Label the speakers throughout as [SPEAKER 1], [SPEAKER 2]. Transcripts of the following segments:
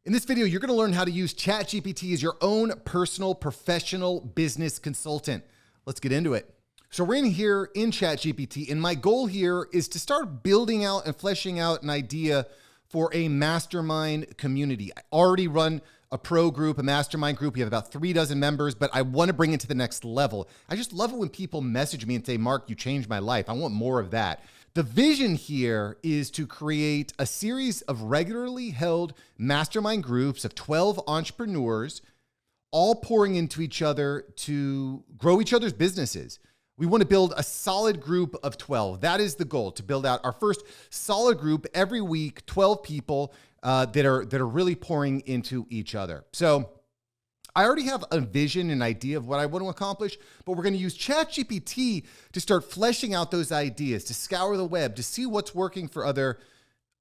[SPEAKER 1] In this video, you're going to learn how to use Chat GPT as your own personal professional business consultant. Let's get into it. So we're in here in Chat GPT, and my goal here is to start building out and fleshing out an idea for a mastermind community. I already run a pro group, a mastermind group. We have about 36 members, but I want to bring it to the next level. I just love it when people message me and say, Mark, you changed my life. I want more of that. The vision here is to create a series of regularly held mastermind groups of 12 entrepreneurs, all pouring into each other to grow each other's businesses. We want to build a solid group of 12. That is the goal, to build out our first solid group every week, 12 people that are really pouring into each other. So I already have a vision and idea of what I want to accomplish, but we're going to use ChatGPT to start fleshing out those ideas, to scour the web, to see what's working for other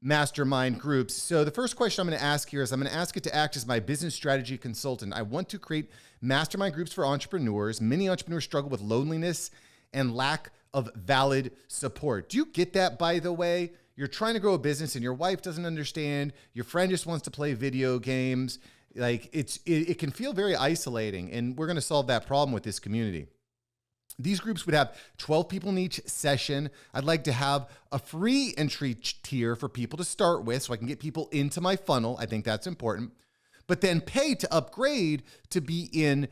[SPEAKER 1] mastermind groups. So the first question I'm going to ask here is I'm going to ask it to act as my business strategy consultant. I want to create mastermind groups for entrepreneurs. Many entrepreneurs struggle with loneliness and lack of valid support. Do you get that, by the way? You're trying to grow a business and your wife doesn't understand. Your friend just wants to play video games. Like it can feel very isolating, and we're going to solve that problem with this community. These groups would have 12 people in each session. I'd like to have a free entry tier for people to start with so I can get people into my funnel. I think that's important. But then pay to upgrade to be in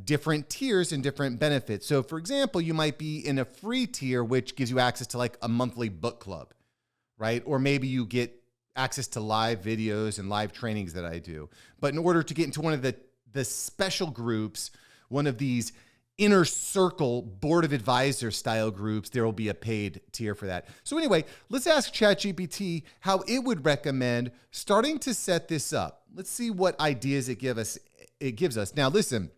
[SPEAKER 1] different tiers and different benefits. So for example, you might be in a free tier, which gives you access to like a monthly book club, right? Or maybe you get access to live videos and live trainings that I do. But in order to get into one of the special groups, one of these inner circle board of advisors style groups, there will be a paid tier for that. So anyway, let's ask ChatGPT how it would recommend starting to set this up. Let's see what ideas it gives us. Now listen,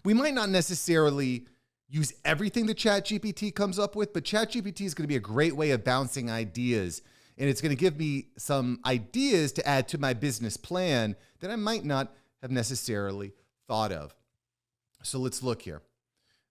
[SPEAKER 1] we might not necessarily use everything that ChatGPT comes up with, but ChatGPT is going to be a great way of bouncing ideas. And it's going to give me some ideas to add to my business plan that I might not have necessarily thought of. So let's look here.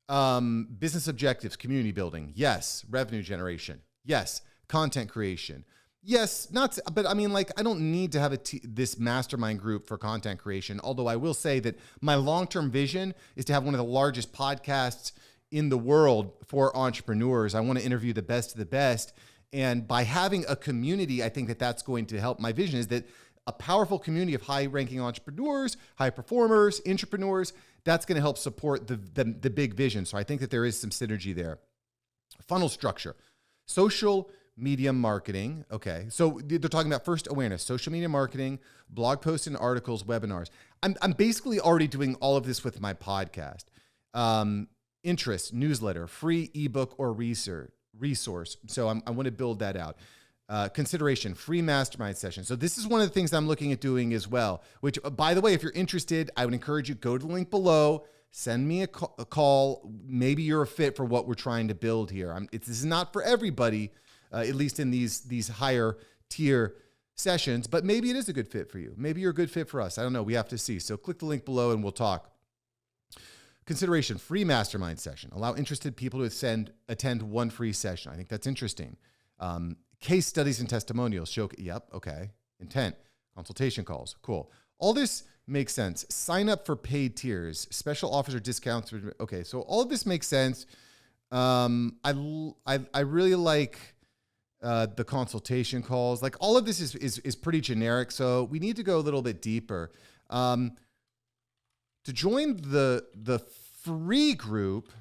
[SPEAKER 1] Business objectives, community building. Yes. Revenue generation. Yes. Content creation. Yes. But I mean, like, I don't need to have this mastermind group for content creation. Although I will say that my long-term vision is to have one of the largest podcasts in the world for entrepreneurs. I want to interview the best of the best. And by having a community, I think that that's going to help. My vision is that a powerful community of high-ranking entrepreneurs, high performers, entrepreneurs, that's going to help support the big vision. So I think that there is some synergy there. Funnel structure, social media marketing. Okay, so they're talking about first awareness, social media marketing, blog posts and articles, webinars. I'm basically already doing all of this with my podcast. Interest, newsletter, free ebook or resource. So I want to build that out. Consideration, free mastermind session. So this is one of the things I'm looking at doing as well, which by the way, if you're interested, I would encourage you, go to the link below, send me a call. Maybe you're a fit for what we're trying to build here. This is not for everybody, at least in these higher tier sessions, but maybe it is a good fit for you. Maybe you're a good fit for us. I don't know. We have to see. So click the link below and we'll talk. Consideration, free mastermind session. Allow interested people to attend one free session. I think that's interesting. Case studies and testimonials. Yep, okay. Intent, consultation calls. Cool. All this makes sense. Sign up for paid tiers, special offers or discounts. Okay, so all of this makes sense. I really like the consultation calls. Like all of this is pretty generic, so we need to go a little bit deeper. To join the free group,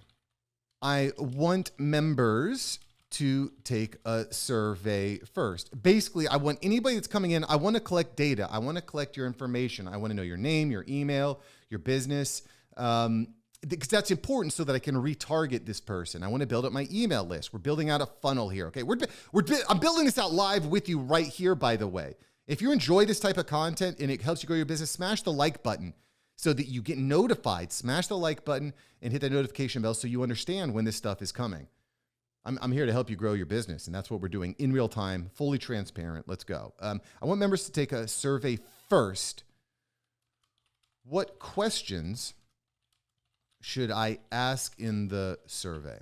[SPEAKER 1] I want members to take a survey first. Basically, I want anybody that's coming in, I want to collect data. I want to collect your information. I want to know your name, your email, your business, because that's important so that I can retarget this person. I want to build up my email list. We're building out a funnel here. Okay, I'm building this out live with you right here, by the way. If you enjoy this type of content and it helps you grow your business, smash the like button so that you get notified. Smash the like button and hit the notification bell so you understand when this stuff is coming. I'm here to help you grow your business, and that's what we're doing in real time, fully transparent. Let's go. I want members to take a survey first. What questions should I ask in the survey?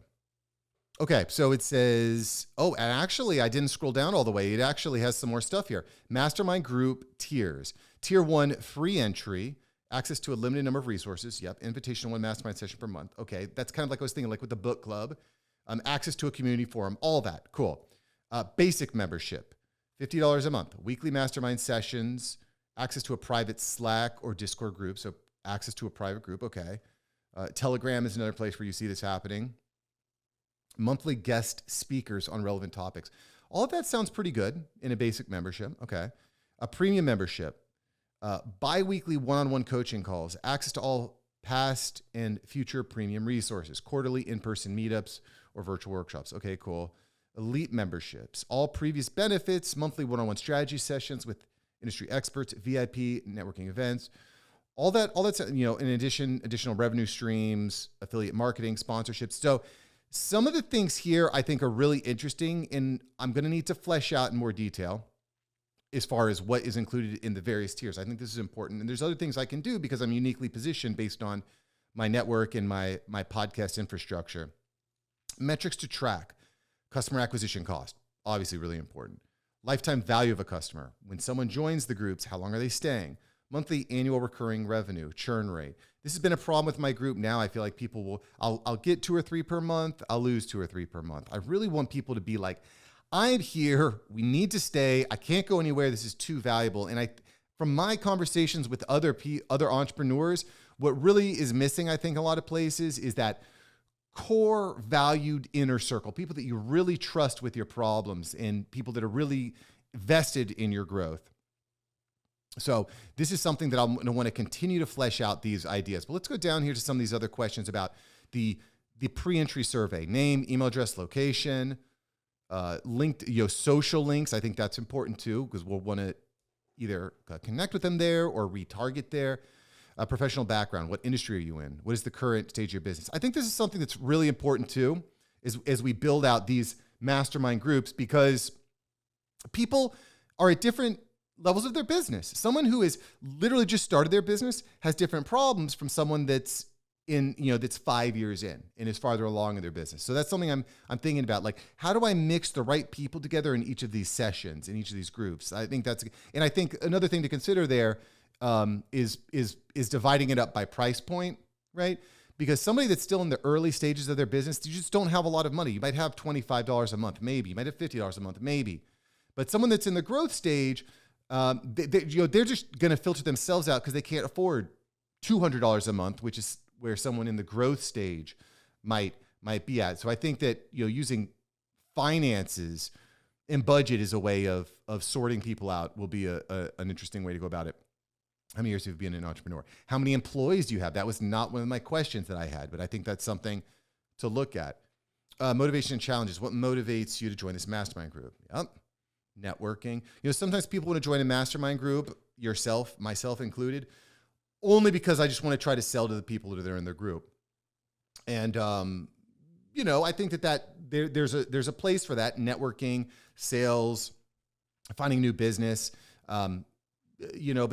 [SPEAKER 1] Okay, so it says, oh, and actually I didn't scroll down all the way. It actually has some more stuff here. Mastermind group tiers. Tier 1, free entry, access to a limited number of resources. Yep, invitation to one mastermind session per month. Okay, that's kind of like I was thinking, like with the book club. Access to a community forum, all that, cool. Basic membership, $50 a month. Weekly mastermind sessions, access to a private Slack or Discord group, so access to a private group, okay. Telegram is another place where you see this happening. Monthly guest speakers on relevant topics. All of that sounds pretty good in a basic membership, okay. A premium membership, bi-weekly one-on-one coaching calls, access to all past and future premium resources, quarterly in-person meetups or virtual workshops. Okay, cool. Elite memberships, all previous benefits, monthly one-on-one strategy sessions with industry experts, VIP networking events, all that's, in addition, additional revenue streams, affiliate marketing, sponsorships. So some of the things here I think are really interesting, and I'm going to need to flesh out in more detail as far as what is included in the various tiers. I think this is important. And there's other things I can do because I'm uniquely positioned based on my network and my podcast infrastructure. Metrics to track, customer acquisition cost, obviously really important. Lifetime value of a customer. When someone joins the groups, how long are they staying? Monthly annual recurring revenue, churn rate. This has been a problem with my group now. I feel like people I'll get 2 or 3 per month. I'll lose 2 or 3 per month. I really want people to be like, I'm here. We need to stay. I can't go anywhere. This is too valuable. And from my conversations with other entrepreneurs, what really is missing, I think, a lot of places is that core valued inner circle, people that you really trust with your problems and people that are really vested in your growth. So this is something that I'm going to want to continue to flesh out these ideas. But let's go down here to some of these other questions about the pre-entry survey: name, email address, location, linked, social links. I think that's important too, because we'll want to either connect with them there or retarget there. Professional background. What industry are you in? What is the current stage of your business? I think this is something that's really important too, as we build out these mastermind groups, because people are at different levels of their business. Someone who has literally just started their business has different problems from someone that's that's 5 years in and is farther along in their business. So that's something I'm thinking about. Like, how do I mix the right people together in each of these sessions, in each of these groups? I think I think another thing to consider there is dividing it up by price point, right? Because somebody that's still in the early stages of their business, you just don't have a lot of money. You might have $25 a month, maybe. You might have $50 a month, maybe. But someone that's in the growth stage, they're just going to filter themselves out because they can't afford $200 a month, which is where someone in the growth stage might be at. So I think that using finances and budget as a way of sorting people out will be an interesting way to go about it. How many years have you been an entrepreneur? How many employees do you have? That was not one of my questions that I had, but I think that's something to look at. Motivation and challenges. What motivates you to join this mastermind group? Yep. Networking. Sometimes people want to join a mastermind group, myself included, only because I just want to try to sell to the people that are in their group. And, I think that there's a place for that: networking, sales, finding new business. But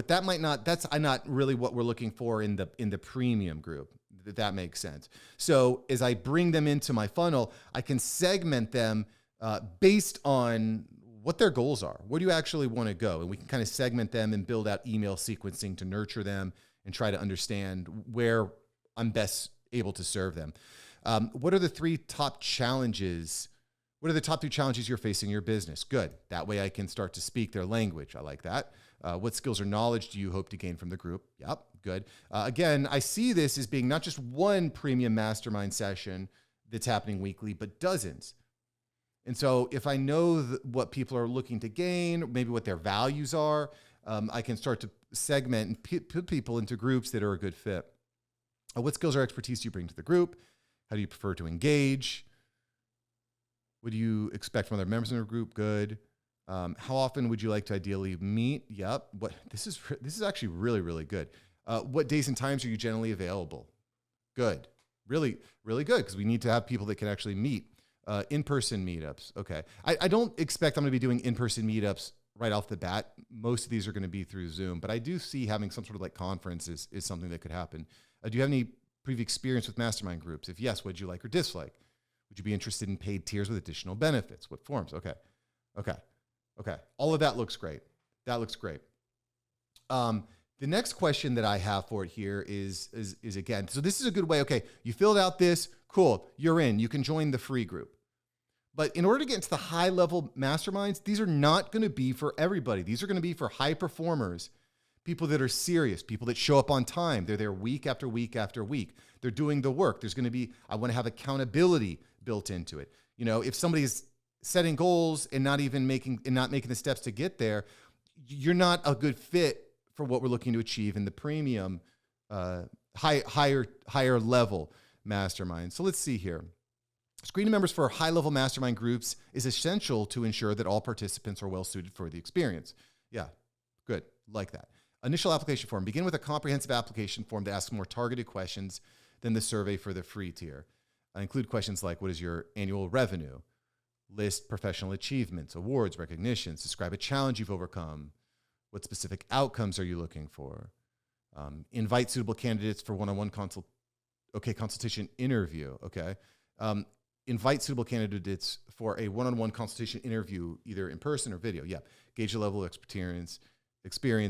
[SPEAKER 1] that's not really what we're looking for in the premium group. That makes sense. So as I bring them into my funnel, I can segment them based on what their goals are. Where do you actually want to go? And we can kind of segment them and build out email sequencing to nurture them and try to understand where I'm best able to serve them. What are the 3 top challenges? What are the top 3 challenges you're facing in your business? Good. That way I can start to speak their language. I like that. What skills or knowledge do you hope to gain from the group? Yep, good. Again, I see this as being not just one premium mastermind session that's happening weekly, but dozens. And so if I know what people are looking to gain, maybe what their values are, I can start to segment and put people into groups that are a good fit. What skills or expertise do you bring to the group? How do you prefer to engage? What do you expect from other members in the group? Good. How often would you like to ideally meet? Yep. This is actually really, really good. What days and times are you generally available? Good. Really, really good, because we need to have people that can actually meet. In-person meetups. Okay. I don't expect I'm going to be doing in-person meetups right off the bat. Most of these are going to be through Zoom, but I do see having some sort of like conference is something that could happen. Do you have any previous experience with mastermind groups? If yes, what did you like or dislike? Would you be interested in paid tiers with additional benefits? What forms? Okay. All of that looks great. That looks great. The next question that I have for it here is again, so this is a good way. Okay, you filled out this, cool, you're in. You can join the free group. But in order to get into the high level masterminds, these are not going to be for everybody. These are going to be for high performers, people that are serious, people that show up on time. They're there week after week after week. They're doing the work. There's going to be, I want to have accountability built into it. You know, if somebody's setting goals and not making the steps to get there, you're not a good fit for what we're looking to achieve in the premium, higher level mastermind. So let's see here. Screening members for high-level mastermind groups is essential to ensure that all participants are well-suited for the experience. Yeah, good, like that. Initial application form. Begin with a comprehensive application form that asks more targeted questions than the survey for the free tier. Include questions like, what is your annual revenue? List professional achievements, awards, recognitions. Describe a challenge you've overcome. What specific outcomes are you looking for? Invite suitable candidates for one-on-one consultation interview, okay? Invite suitable candidates for a one-on-one consultation interview, either in person or video. Yeah, gauge the level of experience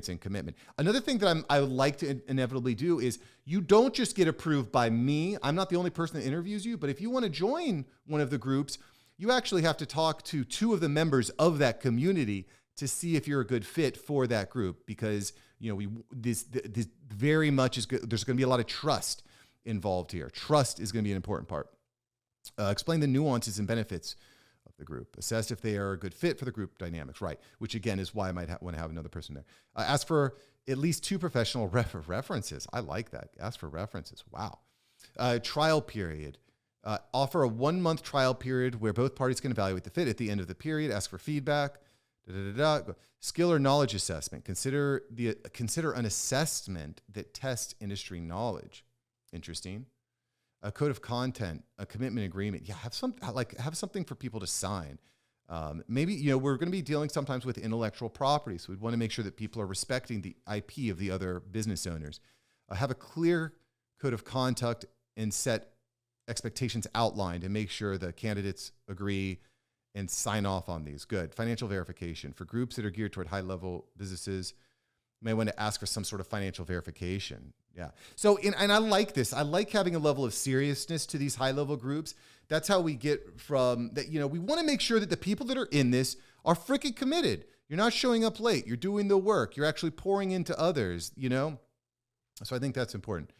[SPEAKER 1] and commitment. Another thing that I would like to inevitably do is you don't just get approved by me. I'm not the only person that interviews you, but if you want to join one of the groups, you actually have to talk to 2 of the members of that community to see if you're a good fit for that group, because you know this very much is good. There's going to be a lot of trust involved here. Trust is going to be an important part. Explain the nuances and benefits of the group. Assess if they are a good fit for the group dynamics, right? Which again is why I might want to have another person there. Ask for at least 2 professional references. I like that. Ask for references. Wow. Trial period. Offer a 1-month trial period where both parties can evaluate the fit. At the end of the period, ask for feedback. Skill or knowledge assessment. Consider an assessment that tests industry knowledge. Interesting. A code of content, a commitment agreement. Yeah, have something for people to sign. Maybe, you know, we're going to be dealing sometimes with intellectual property, so we'd want to make sure that people are respecting the IP of the other business owners. Have a clear code of conduct and set expectations outlined and make sure the candidates agree and sign off on these. Good. Financial verification. For groups that are geared toward high-level businesses, you may want to ask for some sort of financial verification. Yeah. So, and I like this. I like having a level of seriousness to these high-level groups. That's how we get from that. You know, we want to make sure that the people that are in this are freaking committed. You're not showing up late. You're doing the work. You're actually pouring into others, you know? So I think that's important.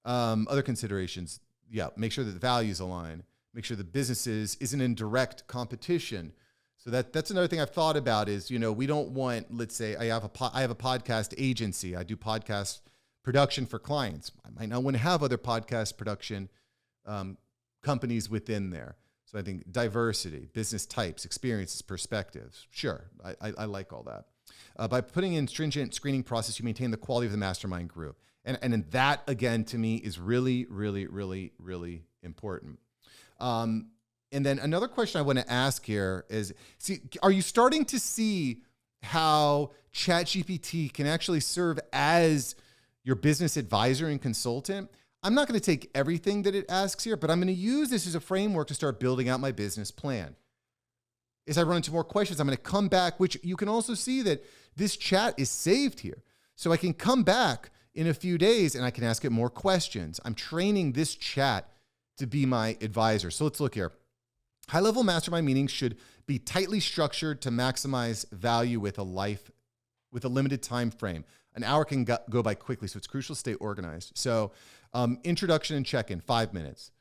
[SPEAKER 1] Other considerations. Yeah. Make sure that the values align. Make sure the businesses isn't in direct competition. So that's another thing I've thought about is, you know, we don't want, let's say I have a podcast agency. I do podcast production for clients. I might not want to have other podcast production companies within there. So I think diversity, business types, experiences, perspectives. Sure, I like all that. By putting in stringent screening process, you maintain the quality of the mastermind group. And that, again, to me is really, really, really, really important. And then another question I want to ask here is, are you starting to see how Chat GPT can actually serve as your business advisor and consultant? I'm not going to take everything that it asks here, but I'm going to use this as a framework to start building out my business plan. As I run into more questions, I'm going to come back, which you can also see that this chat is saved here. So I can come back in a few days and I can ask it more questions. I'm training this chat to be my advisor. So let's look here. High-level mastermind meetings should be tightly structured to maximize value with a limited time frame. An hour can go by quickly, so it's crucial to stay organized. So introduction and check-in, 5 minutes.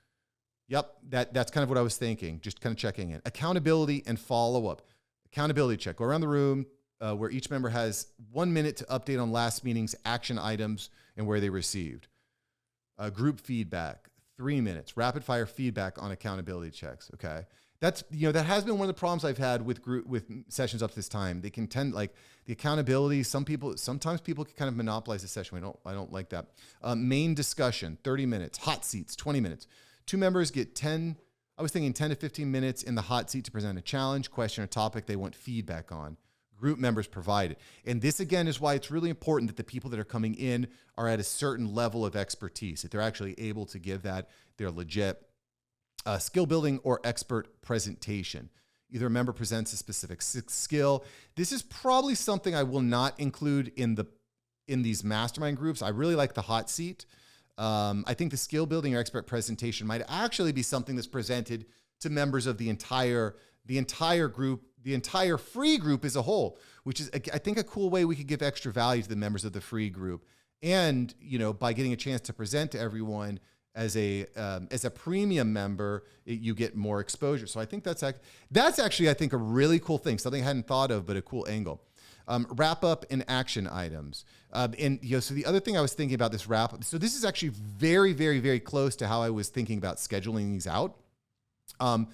[SPEAKER 1] Yep, that's kind of what I was thinking, just kind of checking in. Accountability and follow-up. Accountability check. Go around the room where each member has 1 minute to update on last meeting's action items and where they received. Group feedback, 3 minutes. Rapid fire feedback on accountability checks, okay? That's, you know, that has been one of the problems I've had with sessions up to this time. They can tend, like, the accountability, sometimes people can kind of monopolize the session. I don't like that. Main discussion, 30 minutes. Hot seats, 20 minutes. 2 members get 10 to 15 minutes in the hot seat to present a challenge, question, or topic they want feedback on. Group members provided. And this, again, is why it's really important that the people that are coming in are at a certain level of expertise, that they're actually able to give that, they're legit. Skill building or expert presentation. Either a member presents a specific skill. This is probably something I will not include in in these mastermind groups. I really like the hot seat. I think the skill building or expert presentation might actually be something that's presented to members of the entire group, the entire free group as a whole, which is, I think, a cool way we could give extra value to the members of the free group. And, by getting a chance to present to everyone as a premium member, you get more exposure. So I think that's actually, I think, a really cool thing, something I hadn't thought of, but a cool angle. Wrap up and action items. So the other thing I was thinking about this wrap up, so this is actually very, very, very close to how I was thinking about scheduling these out. The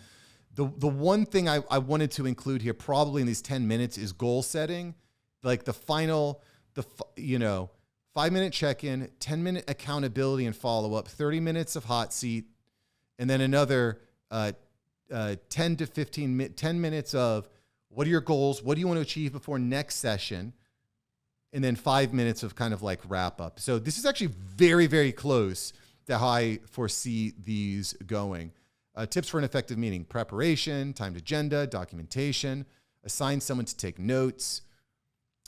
[SPEAKER 1] one thing I wanted to include here, probably in these 10 minutes, is goal setting, like the 5-minute check-in, 10-minute accountability and follow-up, 30 minutes of hot seat, and then another 10 minutes of what are your goals, what do you want to achieve before next session, and then 5 minutes of kind of like wrap up. So this is actually very, very close to how I foresee these going. Tips for an effective meeting: preparation, timed agenda, documentation, assign someone to take notes,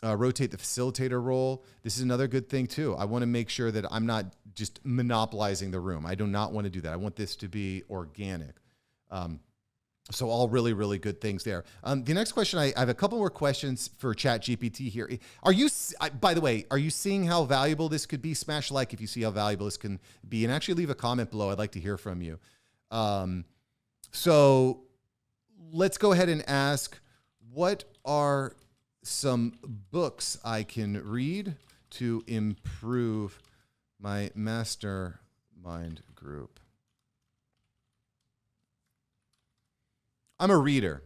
[SPEAKER 1] rotate the facilitator role. This is another good thing too. I want to make sure that I'm not just monopolizing the room. I do not want to do that. I want this to be organic. So all really, really good things there. The next question, I have a couple more questions for Chat GPT here. By the way, are you seeing how valuable this could be? Smash like if you see how valuable this can be, and actually leave a comment below. I'd like to hear from you. So let's go ahead and ask, what are some books I can read to improve my mastermind group? I'm a reader.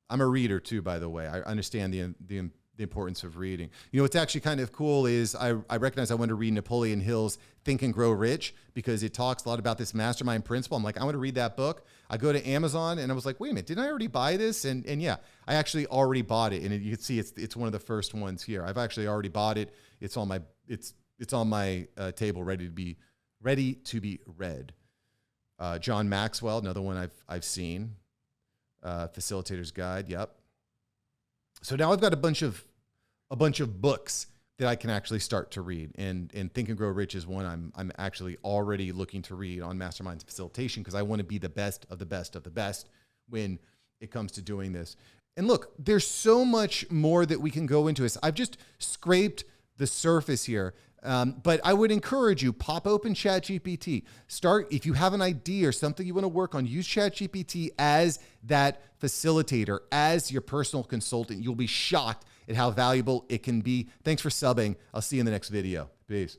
[SPEAKER 1] I'm a reader too, by the way. I understand the importance of reading. What's actually kind of cool is I recognize I want to read Napoleon Hill's Think and Grow Rich, because it talks a lot about this mastermind principle. I'm like, I want to read that book. I go to Amazon and I was like, wait a minute, didn't I already buy this? And yeah, I actually already bought it. And you can see it's one of the first ones here. I've actually already bought it. It's on my table, ready to be read. John Maxwell, another one I've seen. Facilitator's Guide. Yep. So now I've got a bunch of books that I can actually start to read, and Think and Grow Rich is one I'm actually already looking to read on mastermind facilitation, because I want to be the best of the best of the best when it comes to doing this. And look, there's so much more that we can go into this. I've just scraped the surface here. But I would encourage you, pop open Chat GPT. If you have an idea or something you want to work on, use Chat GPT as that facilitator, as your personal consultant. You'll be shocked at how valuable it can be. Thanks for subbing. I'll see you in the next video. Peace.